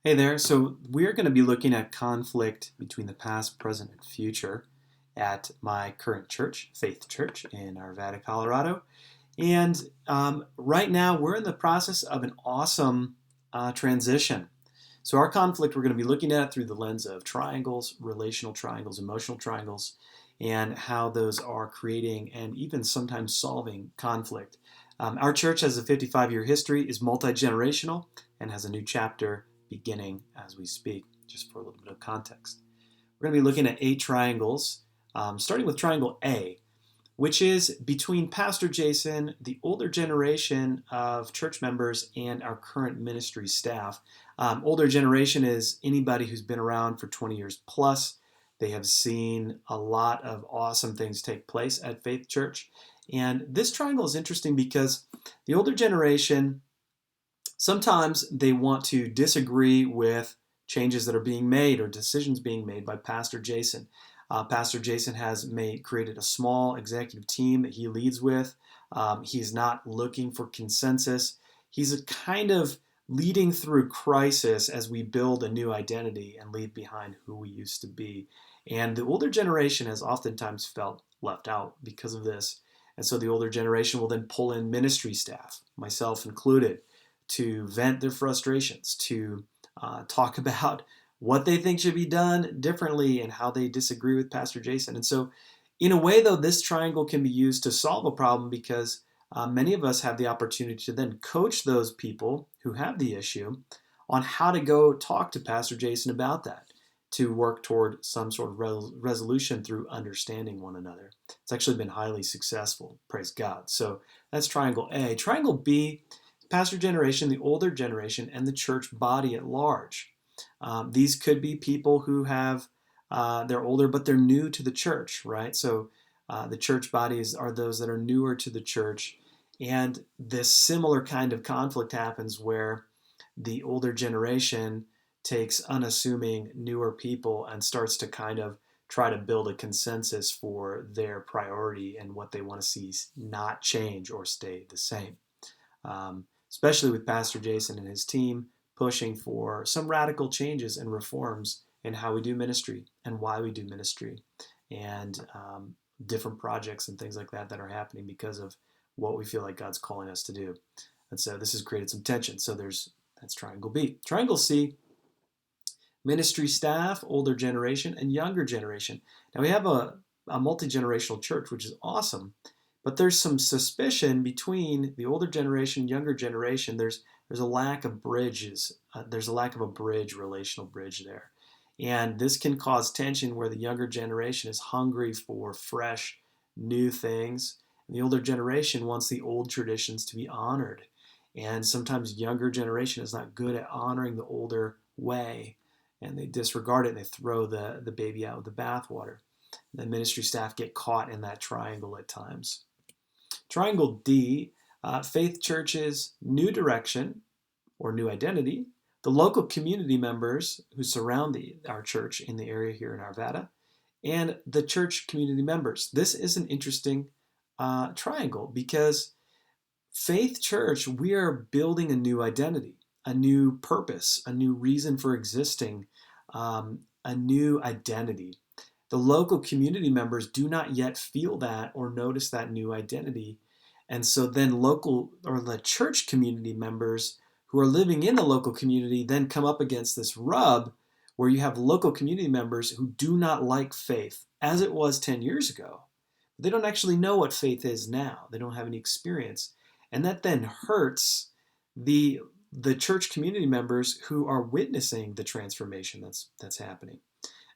Hey there. So we're going to be looking at conflict between the past, present, and future at my current church, Faith Church in Arvada, Colorado. And right now we're in the process of an awesome transition. So our conflict, we're going to be looking at it through the lens of triangles, relational triangles, emotional triangles, and how those are creating and even sometimes solving conflict. Our church has a 55-year history, is multi-generational, and has a new chapter beginning as we speak, just for a little bit of context. We're going to be looking at 8 triangles, starting with triangle A, which is between Pastor Jason, the older generation of church members, and our current ministry staff. Older generation is anybody who's been around for 20 years plus. They have seen a lot of awesome things take place at Faith Church. And this triangle is interesting because the older generation, sometimes they want to disagree with changes that are being made or decisions being made by Pastor Jason. Pastor Jason has created a small executive team that he leads with. He's not looking for consensus. He's a kind of leading through crisis as we build a new identity and leave behind who we used to be. And the older generation has oftentimes felt left out because of this. And so the older generation will then pull in ministry staff, myself included, to vent their frustrations, to talk about what they think should be done differently and how they disagree with Pastor Jason. And so, in a way, though, this triangle can be used to solve a problem because many of us have the opportunity to then coach those people who have the issue on how to go talk to Pastor Jason about that, to work toward some sort of resolution through understanding one another. It's actually been highly successful, praise God. So that's triangle A. Triangle B, pastor generation, the older generation, and the church body at large. These could be people who they're older, but they're new to the church, right? So the church bodies are those that are newer to the church. And this similar kind of conflict happens where the older generation takes unassuming newer people and starts to kind of try to build a consensus for their priority and what they want to see not change or stay the same. Especially with Pastor Jason and his team pushing for some radical changes and reforms in how we do ministry and why we do ministry, and different projects and things like that that are happening because of what we feel like God's calling us to do. And so this has created some tension. So that's triangle B. Triangle C, ministry staff, older generation, and younger generation. Now we have a multi-generational church, which is awesome, but there's some suspicion between the older generation, younger generation. There's a lack of bridges. There's a lack of a relational bridge there. And this can cause tension where the younger generation is hungry for fresh, new things. And the older generation wants the old traditions to be honored. And sometimes younger generation is not good at honoring the older way, and they disregard it and they throw the baby out with the bathwater. The ministry staff get caught in that triangle at times. Triangle D, faith churches, new direction or new identity, the local community members who surround our church in the area here in Arvada, and the church community members. This is an interesting triangle because Faith Church, we are building a new identity, a new purpose, a new reason for existing, a new identity. The local community members do not yet feel that or notice that new identity. And so then the church community members who are living in the local community then come up against this rub where you have local community members who do not like faith as it was 10 years ago. They don't actually know what faith is now. They don't have any experience. And that then hurts the church community members who are witnessing the transformation that's happening.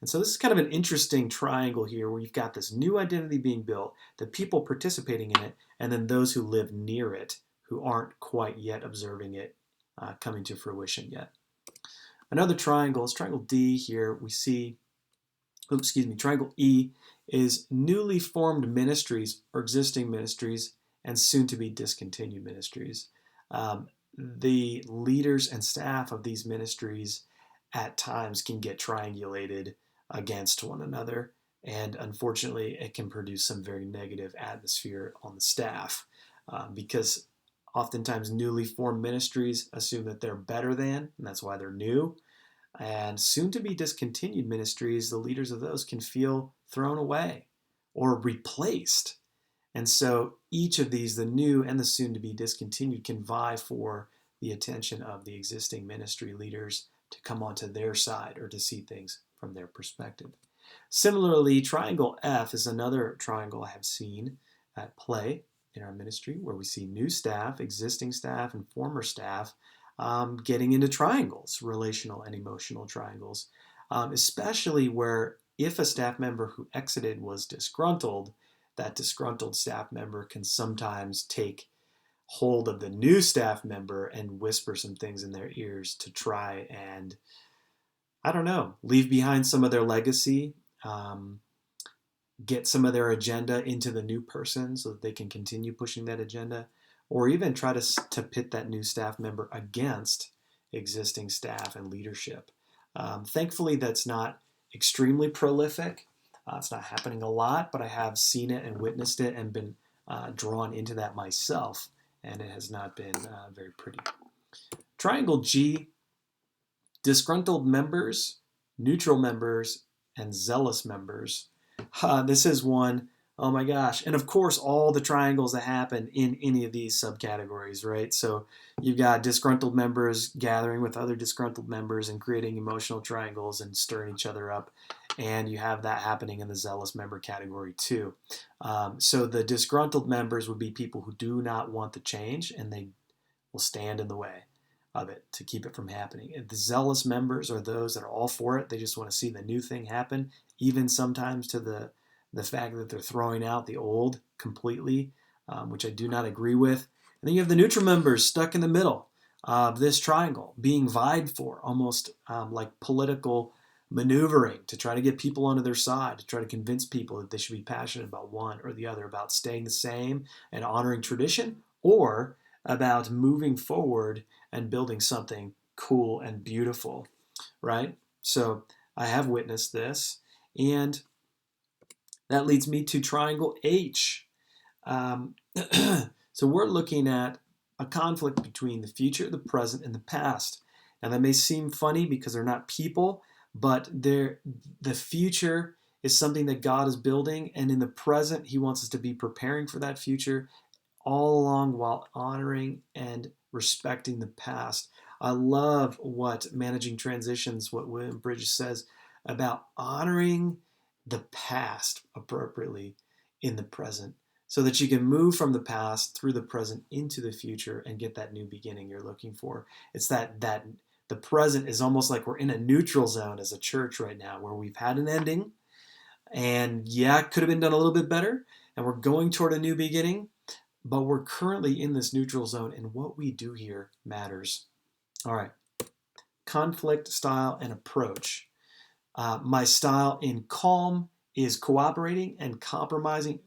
And so this is kind of an interesting triangle here where you've got this new identity being built, the people participating in it, and then those who live near it who aren't quite yet observing it coming to fruition yet. Another triangle is triangle D here. We see, triangle E is newly formed ministries or existing ministries and soon to be discontinued ministries. The leaders and staff of these ministries at times can get triangulated against one another, and unfortunately it can produce some very negative atmosphere on the staff because oftentimes newly formed ministries assume that they're better than, and that's why they're new. And soon to be discontinued ministries, the leaders of those can feel thrown away or replaced. And so each of these, the new and the soon to be discontinued, can vie for the attention of the existing ministry leaders to come onto their side or to see things from their perspective. Similarly, triangle F is another triangle I have seen at play in our ministry where we see new staff, existing staff, and former staff getting into triangles, relational and emotional triangles, especially where if a staff member who exited was disgruntled, that disgruntled staff member can sometimes take hold of the new staff member and whisper some things in their ears to try and, I don't know, leave behind some of their legacy, um, get some of their agenda into the new person so that they can continue pushing that agenda, or even try to pit that new staff member against existing staff and leadership. Thankfully, that's not extremely prolific. It's not happening a lot, but I have seen it and witnessed it and been drawn into that myself, and it has not been very pretty. Triangle G, disgruntled members, neutral members, and zealous members. This is one, oh my gosh. And of course, all the triangles that happen in any of these subcategories, right? So you've got disgruntled members gathering with other disgruntled members and creating emotional triangles and stirring each other up. And you have that happening in the zealous member category too. So the disgruntled members would be people who do not want the change and they will stand in the way of it to keep it from happening. And the zealous members are those that are all for it. They just want to see the new thing happen, even sometimes to the fact that they're throwing out the old completely, which I do not agree with. And then you have the neutral members stuck in the middle of this triangle, being vied for, almost like political maneuvering to try to get people onto their side, to try to convince people that they should be passionate about one or the other, about staying the same and honoring tradition, or about moving forward and building something cool and beautiful, right? So I have witnessed this, and that leads me to triangle H. So we're looking at a conflict between the future, the present, and the past. Now that may seem funny because they're not people, but the future is something that God is building, and in the present, He wants us to be preparing for that future all along while honoring and respecting the past. I love what Managing Transitions, what William Bridges says about honoring the past appropriately in the present so that you can move from the past through the present into the future and get that new beginning you're looking for. It's that the present is almost like we're in a neutral zone as a church right now where we've had an ending and yeah, it could have been done a little bit better and we're going toward a new beginning, but we're currently in this neutral zone and what we do here matters. All right, conflict, style, and approach. My style in calm is cooperating and compromising,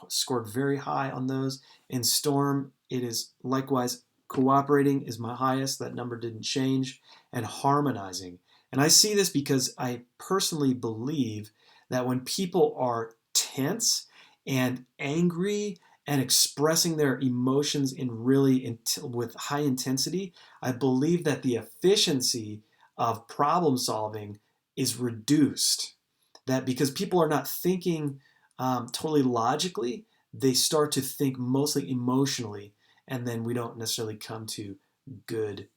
scored very high on those. In storm, it is likewise cooperating is my highest, that number didn't change, and harmonizing. And I see this because I personally believe that when people are tense and angry and expressing their emotions in really with high intensity, I believe that the efficiency of problem solving is reduced. That because people are not thinking totally logically, they start to think mostly emotionally, and then we don't necessarily come to good,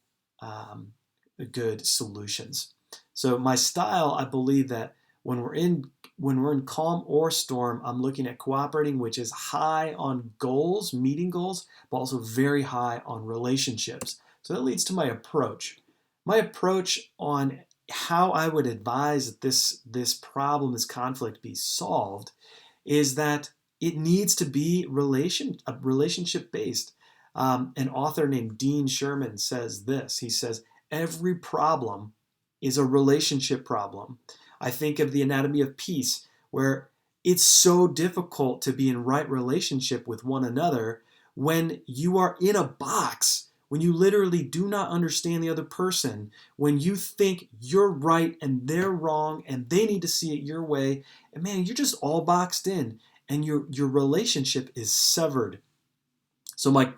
good solutions. So my style, I believe that when we're in calm or storm, I'm looking at cooperating, which is high on goals, meeting goals, but also very high on relationships. So that leads to my approach. My approach on how I would advise that this problem, this conflict be solved is that it needs to be relationship based. An author named Dean Sherman says this. He says, every problem is a relationship problem. I think of the Anatomy of Peace, where it's so difficult to be in right relationship with one another when you are in a box, when you literally do not understand the other person, when you think you're right and they're wrong and they need to see it your way, and man, you're just all boxed in and your relationship is severed. So my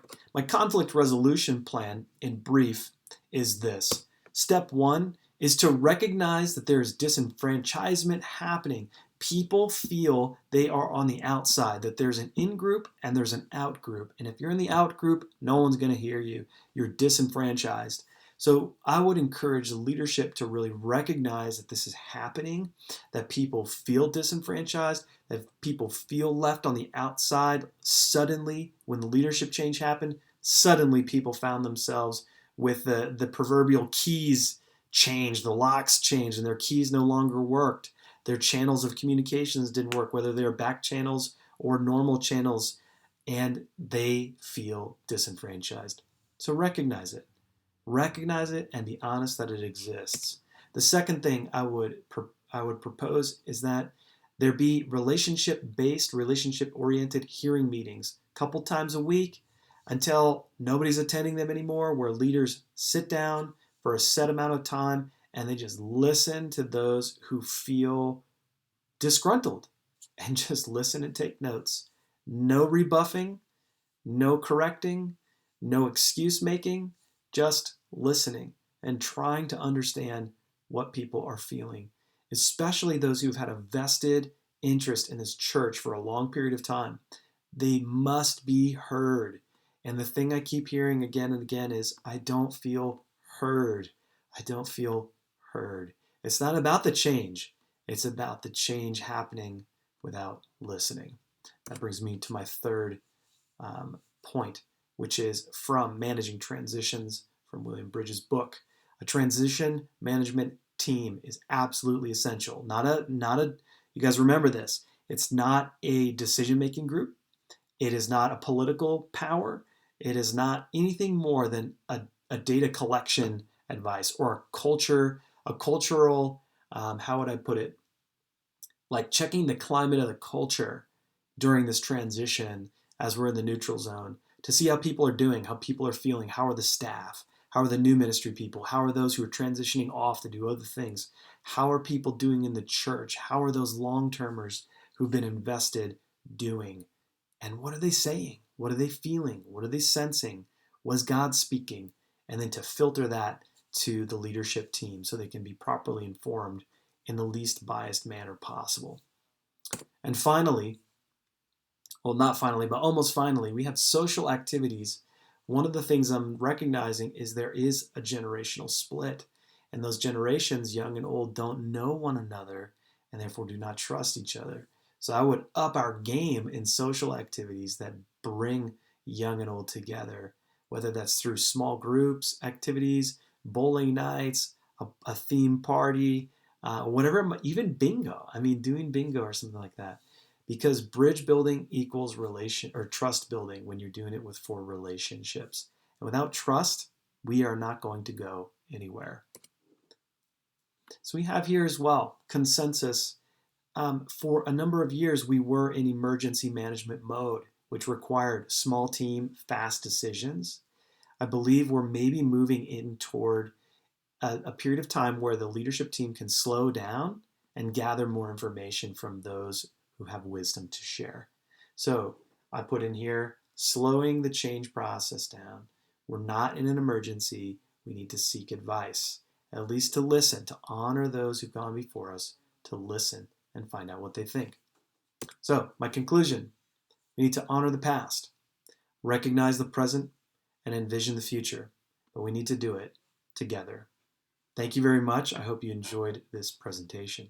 conflict resolution plan in brief is this. Step one is to recognize that there is disenfranchisement happening. People feel they are on the outside, that there's an in group and there's an out group. And if you're in the out group, no one's going to hear you. You're disenfranchised. So I would encourage the leadership to really recognize that this is happening, that people feel disenfranchised, that people feel left on the outside. Suddenly, when the leadership change happened, suddenly people found themselves with the proverbial keys changed, the locks changed, and their keys no longer worked. Their channels of communications didn't work, whether they're back channels or normal channels, and they feel disenfranchised. So recognize it. Recognize it and be honest that it exists. The second thing I would propose is that there be relationship-based, relationship-oriented hearing meetings a couple times a week until nobody's attending them anymore, where leaders sit down for a set amount of time and they just listen to those who feel disgruntled and just listen and take notes. No rebuffing, no correcting, no excuse making, just listening and trying to understand what people are feeling, especially those who've had a vested interest in this church for a long period of time. They must be heard. And the thing I keep hearing again and again is, I don't feel heard. I don't feel heard. It's not about the change. It's about the change happening without listening. That brings me to my third point, which is from Managing Transitions from William Bridges' book. A transition management team is absolutely essential. You guys remember this. It's not a decision-making group. It is not a political power. It is not anything more than a data collection advice or a cultural, how would I put it? Like checking the climate of the culture during this transition as we're in the neutral zone to see how people are doing, how people are feeling, how are the staff, how are the new ministry people, how are those who are transitioning off to do other things, how are people doing in the church, how are those long-termers who've been invested doing, and what are they saying, what are they feeling, what are they sensing, was God speaking, and then to filter that to the leadership team so they can be properly informed in the least biased manner possible. And finally, well, not finally, but almost finally, we have social activities. One of the things I'm recognizing is there is a generational split, and those generations, young and old, don't know one another and therefore do not trust each other. So I would up our game in social activities that bring young and old together, whether that's through small groups, activities, bowling nights, a theme party, whatever, even bingo. I mean, doing bingo or something like that. Because bridge building equals relation or trust building when you're doing it for relationships. And without trust, we are not going to go anywhere. So we have here as well consensus. For a number of years, we were in emergency management mode, which required small team, fast decisions. I believe we're maybe moving in toward a period of time where the leadership team can slow down and gather more information from those who have wisdom to share. So I put in here, slowing the change process down. We're not in an emergency. We need to seek advice, at least to listen, to honor those who've gone before us, to listen and find out what they think. So my conclusion, we need to honor the past, recognize the present, and envision the future. But we need to do it together. Thank you very much. I hope you enjoyed this presentation.